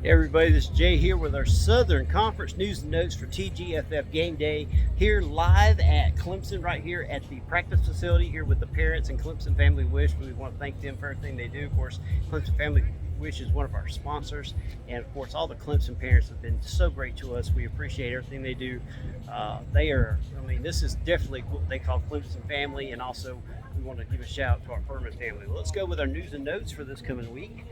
Hey everybody, this is Jay here with our Southern Conference news and notes for TGFF Game Day, here live at Clemson, right here at the practice facility, here with the parents and Clemson Family Wish. We want to thank them for everything they do. Of course, Clemson Family Wish is one of our sponsors, and of course, all the Clemson parents have been so great to us. We appreciate everything they do. This is definitely what they call Clemson family, and also we want to give a shout out to our Furman family. Let's go with our news and notes for this coming week.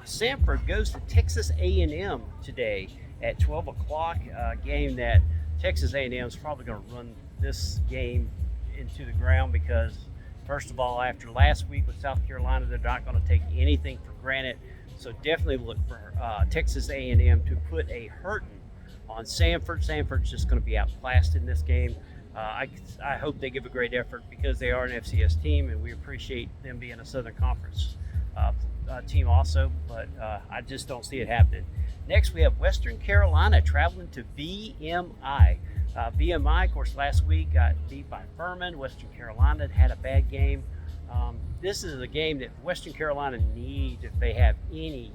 Samford goes to Texas A&M today at 12 o'clock, a game that Texas A&M is probably going to run this game into the ground because, first of all, after last week with South Carolina, they're not going to take anything for granted. So definitely look for Texas A&M to put a hurting on Samford. Samford's just going to be outclassed in this game. I hope they give a great effort because they are an FCS team, and we appreciate them being a Southern Conference team also, but I just don't see it happening. Next, we have Western Carolina traveling to VMI. VMI, of course, last week got beat by Furman. Western Carolina had a bad game. This is a game that Western Carolina need if they have any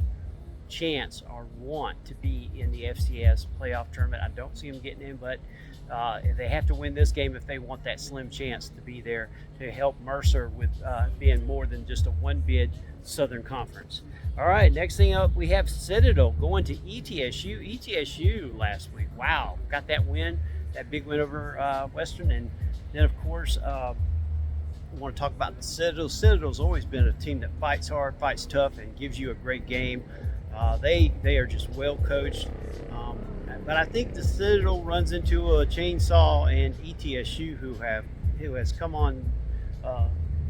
chance or want to be in the FCS playoff tournament. I don't see them getting in, but they have to win this game if they want that slim chance to be there to help Mercer with being more than just a one-bid Southern Conference. All right, next thing up, we have Citadel going to ETSU. ETSU last week, wow, got that win, that big win over Western. And then, of course, I want to talk about the Citadel. Citadel's always been a team that fights hard, fights tough, and gives you a great game. They are just well coached. But I think the Citadel runs into a chainsaw and ETSU, who has come on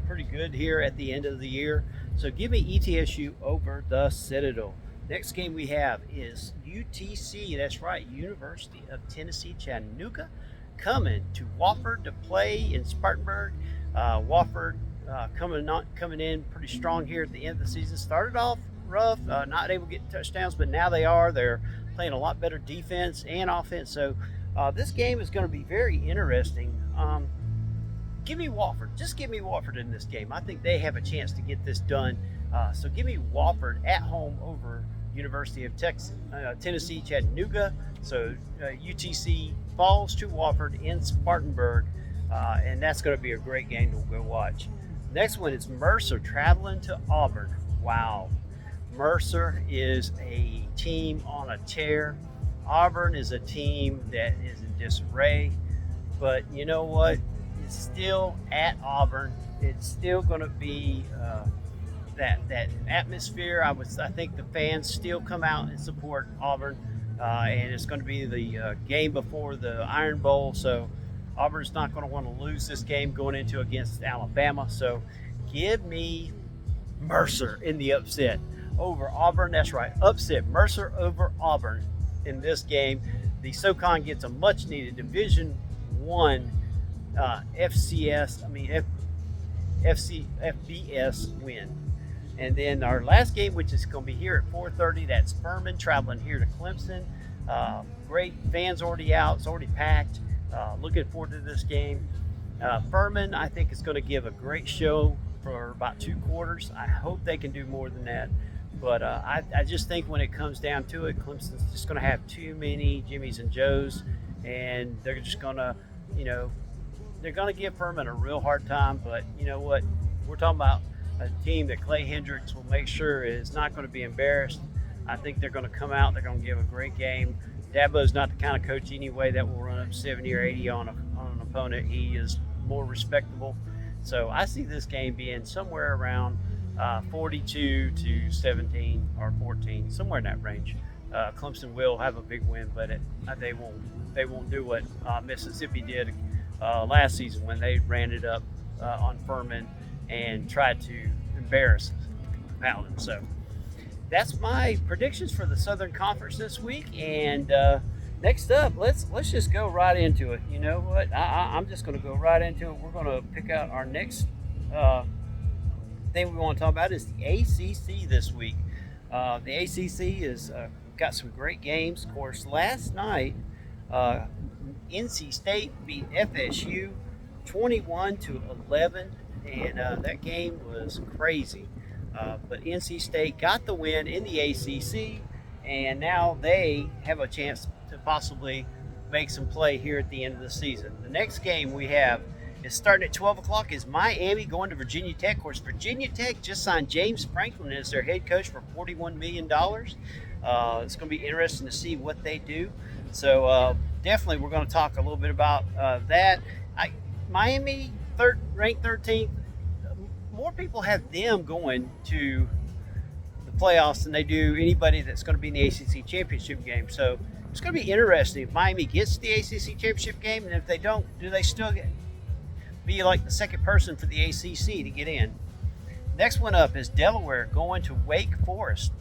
pretty good here at the end of the year. So give me ETSU over the Citadel. Next game we have is UTC. That's right, University of Tennessee Chattanooga, coming to Wofford to play in Spartanburg. Wofford coming in pretty strong here at the end of the season. Started off rough, not able to get touchdowns, but now they're playing a lot better defense and offense. So this game is going to be very interesting. Give me Wofford. Just give me Wofford in this game. I think they have a chance to get this done. So give me Wofford at home over University of Tennessee Chattanooga. So UTC falls to Wofford in Spartanburg, and that's going to be a great game to go watch. Next one is Mercer traveling to Auburn. Wow. Mercer is a team on a tear. Auburn is a team that is in disarray. But you know what? It's still at Auburn. It's still going to be that atmosphere. I think the fans still come out and support Auburn, and it's going to be the game before the Iron Bowl. So Auburn's not going to want to lose this game going into against Alabama. So give me Mercer in the upset over Auburn. That's right, upset Mercer over Auburn in this game. The SoCon gets a much needed Division One FBS win. And then our last game, which is going to be here at 4:30, that's Furman traveling here to Clemson. Great, fans already out, it's already packed. Looking forward to this game. Furman, I think, is going to give a great show for about 2 quarters. I hope they can do more than that. But I just think when it comes down to it, Clemson's just going to have too many Jimmys and Joes, and they're just going to, they're going to give Furman a real hard time. But you know what? We're talking about a team that Clay Hendricks will make sure is not going to be embarrassed. I think they're going to come out. They're going to give a great game. Dabo's not the kind of coach anyway that will run up 70 or 80 on an opponent. He is more respectable. So I see this game being somewhere around 42 to 17 or 14, somewhere in that range. Clemson will have a big win, but they won't do what Mississippi did last season when they ran it up on Furman and tried to embarrass Paladins. So that's my predictions for the Southern Conference this week. And next up, let's just go right into it. You know what? I'm just going to go right into it. We're going to pick out our next thing we want to talk about is the ACC this week. The ACC is got some great games. Of course, last night, NC State beat FSU 21-11, and that game was crazy. But NC State got the win in the ACC, and now they have a chance to possibly make some play here at the end of the season. The next game we have is starting at 12 o'clock is Miami going to Virginia Tech. Of course, Virginia Tech just signed James Franklin as their head coach for $41 million. It's going to be interesting to see what they do. So definitely we're going to talk a little bit about that. Miami, ranked 13th. More people have them going to the playoffs than they do anybody that's going to be in the ACC championship game. So it's going to be interesting if Miami gets to the ACC championship game, and if they don't, do they still be like the second person for the ACC to get in? Next one up is Delaware going to Wake Forest.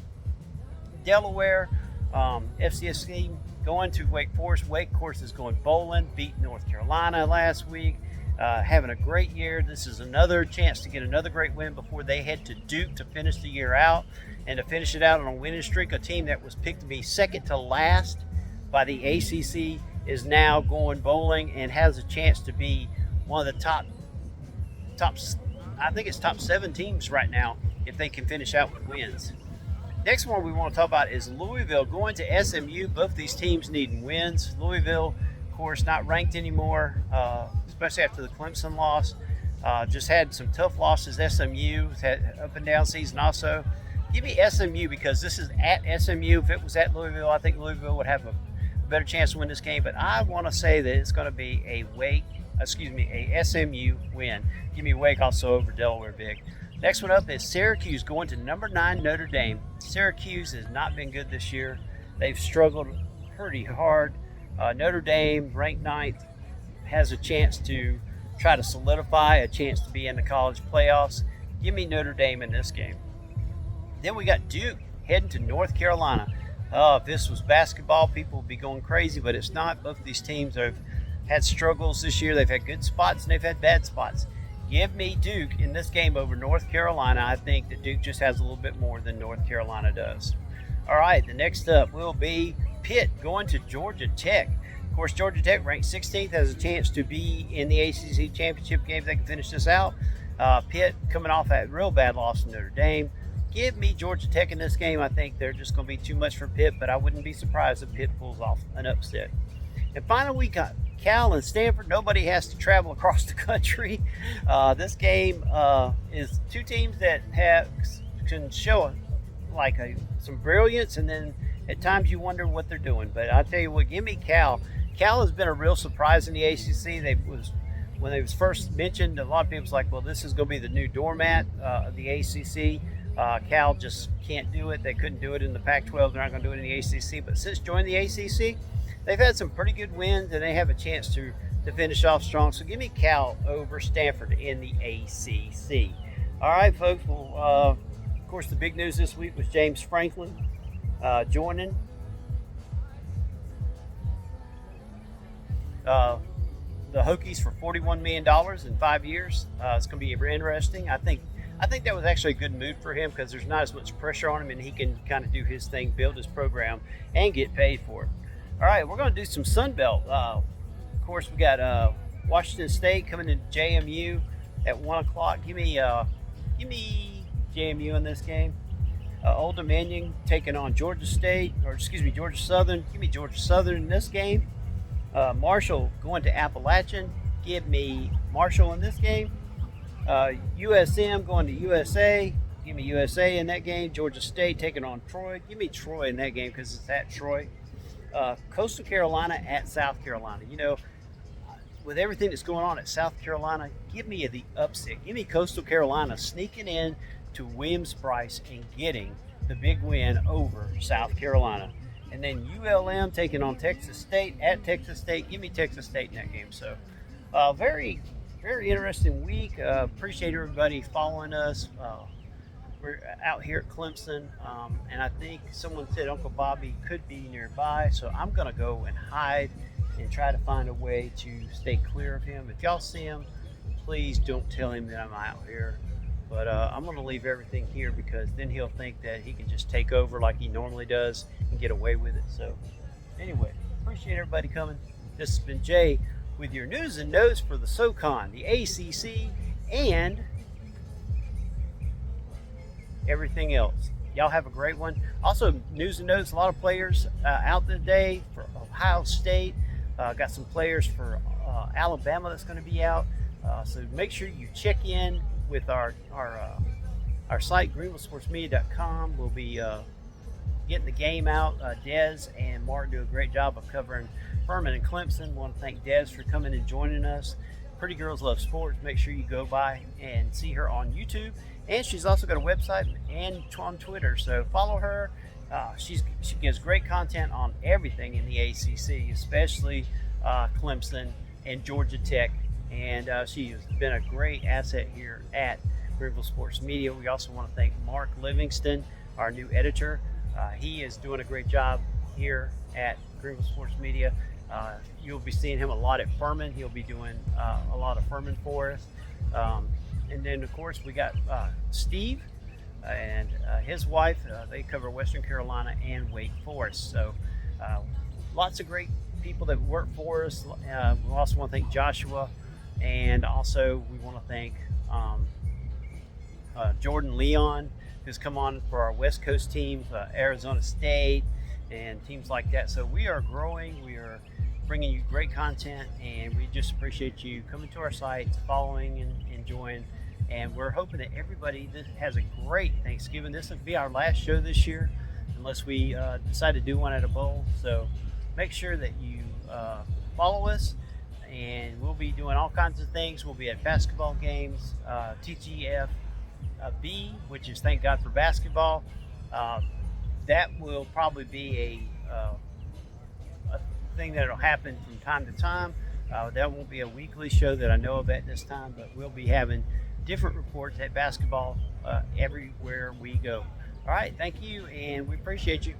Delaware, FCS team going to Wake Forest. Wake, of course, is going bowling, beat North Carolina last week, having a great year. This is another chance to get another great win before they head to Duke to finish the year out, and to finish it out on a winning streak. A team that was picked to be second to last by the ACC is now going bowling and has a chance to be one of the top, I think it's top 7 teams right now if they can finish out with wins. Next one we want to talk about is Louisville going to SMU. Both these teams need wins. Louisville, of course, not ranked anymore, especially after the Clemson loss. Just had some tough losses. SMU has had up and down season also. Give me SMU because this is at SMU. If it was at Louisville, I think Louisville would have a better chance to win this game. But I want to say that it's going to be a SMU win. Give me Wake also over Delaware big. Next one up is Syracuse going to number 9 Notre Dame. Syracuse has not been good this year. They've struggled pretty hard. Notre Dame, ranked 9th, has a chance to try to solidify a chance to be in the college playoffs. Give me Notre Dame in this game. Then we got Duke heading to North Carolina. If this was basketball, people would be going crazy, but it's not. Both of these teams have had struggles this year. They've had good spots and they've had bad spots. Give me Duke in this game over North Carolina. I think that Duke just has a little bit more than North Carolina does. All right, the next up will be Pitt going to Georgia Tech. Of course, Georgia Tech, ranked 16th, has a chance to be in the ACC championship game if they can finish this out. Pitt coming off that real bad loss to Notre Dame. Give me Georgia Tech in this game. I think they're just going to be too much for Pitt, but I wouldn't be surprised if Pitt pulls off an upset. And finally, we got Cal and Stanford. Nobody has to travel across the country. This game is two teams that can show some brilliance, and then at times you wonder what they're doing. But I tell you what, give me Cal. Cal has been a real surprise in the ACC. When they was first mentioned, a lot of people was like, well, this is going to be the new doormat of the ACC. Cal just can't do it. They couldn't do it in the Pac-12. They're not going to do it in the ACC. But since joining the ACC, they've had some pretty good wins, and they have a chance to finish off strong. So give me Cal over Stanford in the ACC. All right, folks. Well, of course, the big news this week was James Franklin joining. The Hokies for $41 million in 5 years. It's going to be very interesting. I think that was actually a good move for him because there's not as much pressure on him, and he can kind of do his thing, build his program, and get paid for it. All right, we're going to do some Sun Belt. Of course, we got Washington State coming to JMU at 1 o'clock. Give me JMU in this game. Old Dominion taking on Georgia Southern. Give me Georgia Southern in this game. Marshall going to Appalachian. Give me Marshall in this game. USM going to USA. Give me USA in that game. Georgia State taking on Troy. Give me Troy in that game because it's at Troy. Coastal Carolina at South Carolina. You know, with everything that's going on at South Carolina, give me the upset. Give me Coastal Carolina sneaking in to Williams-Brice and getting the big win over South Carolina. And then ULM taking on Texas State at Texas State. Give me Texas State in that game. So very, very interesting week. Appreciate everybody following us. We're out here at Clemson, and I think someone said Uncle Bobby could be nearby, so I'm going to go and hide and try to find a way to stay clear of him. If y'all see him, please don't tell him that I'm out here. But I'm going to leave everything here because then he'll think that he can just take over like he normally does and get away with it. So anyway, appreciate everybody coming. This has been Jay with your news and notes for the SoCon, the ACC, and everything else. y'all have a great one. Also, news and notes, a lot of players out today for Ohio State. Got some players for Alabama that's going to be out. So make sure you check in with our site, greenvillesportsmedia.com. We'll be getting the game out. Dez and Mark do a great job of covering Furman and Clemson. Want to thank Dez for coming and joining us. Pretty Girls Love Sports. Make sure you go by and see her on YouTube. And she's also got a website and on Twitter. So follow her. She gives great content on everything in the ACC, especially Clemson and Georgia Tech. And she has been a great asset here at Greenville Sports Media. We also want to thank Mark Livingston, our new editor. He is doing a great job here at Greenville Sports Media. You'll be seeing him a lot at Furman. He'll be doing a lot of Furman for us. And then, of course, we got Steve and his wife. They cover Western Carolina and Wake Forest. So lots of great people that work for us. We also want to thank Joshua. And also we want to thank Jordan Leon, who's come on for our West Coast teams, Arizona State and teams like that. So we are growing. We are bringing you great content, and we just appreciate you coming to our site, following and enjoying. And we're hoping that everybody has a great Thanksgiving. This will be our last show this year, unless we decide to do one at a bowl. So make sure that you follow us, and we'll be doing all kinds of things. We'll be at basketball games, TGFF which is Thank God for Basketball. That will probably be a thing that'll happen from time to time. That won't be a weekly show that I know of at this time, but we'll be having different reports at basketball everywhere we go. All right, thank you, and we appreciate you.